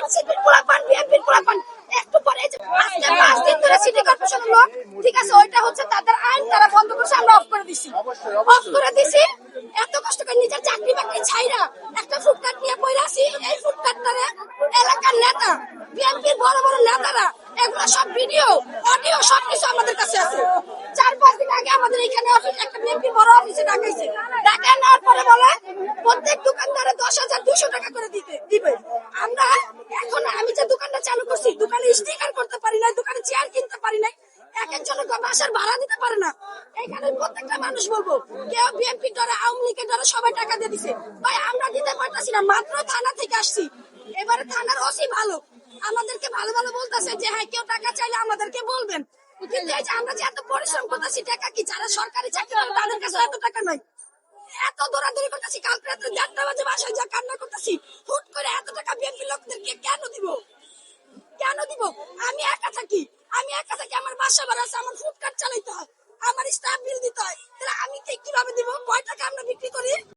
এনসিপির পোলাপান বিএনপির পোলাপান একটু পরে আজকে 5 দিন ধরে সিটি কর্পোরেশনের লোক, ঠিক আছে, ওইটা হচ্ছে তাদের আইন, তারা বন্ধ করছে, আমরা অফ করে দিছি। এত কষ্ট করে নিজের চাকরি বাকরি ছাইরা একটা ফুটপাত নিয়ে পড়ে আছি। এই ফুটপাতটারে এলাকার নেতা, বিএনপির বড় বড় নেতারা, এগুলো সব ভিডিও অডিও সবকিছু আমাদের কাছে আছে। 4-5 দিন আগে আমাদের এখানে একটা বিএনপির বড় অফিসে ডাকাইছে, ডাকা নেওয়ার পরে বলে প্রত্যেক দোকানদারে 10,200 টাকা করে দিবে। আমরা এখন আমি যে দোকানটা চালু করছি, দোকানে স্টিকার করতে পারি না, দোকানে চেয়ার কিনতে পারি না, এক একজনের বাসার ভাড়া দিতে পারে না। এখানে প্রত্যেকটা মানুষ বলবো, কেউ বিএনপি ধরে আওয়ামী লীগের ধরে সবাই টাকা দিয়ে দিছে। ভাই আমরা দিতে পারতাছি না, মাত্র থানা থেকে আসছি। এবারে থানার ওসি ভালো, আমাদেরকে ভালো ভালো বলতেছে যে হ্যাঁ কেউ টাকা চাইলে আমাদেরকে বলবেন, কিন্তু এই যে আমরা যে এত পরিশ্রম করতেছি, টাকা কি যারা সরকারি চাকরি করে তাদের কাছে এত টাকা নাই। এত দৌড়াদৌড়ি করতেছি, কালকে রাত্রে 4টা বাজে বাসায় যা কান্না করতেছি, হুট করে এত টাকা বিএনপি লোকদেরকে কেন দিব? কেন দিব? আমি একা থাকি, আমার বাসা ভাড়া আছে, আমার ফুড কার্ড চালাইতে হয়, আমার স্টাফ বিল দিতে হয়, তাহলে আমি কিভাবে দিব? কয় টাকা আমরা বিক্রি করি?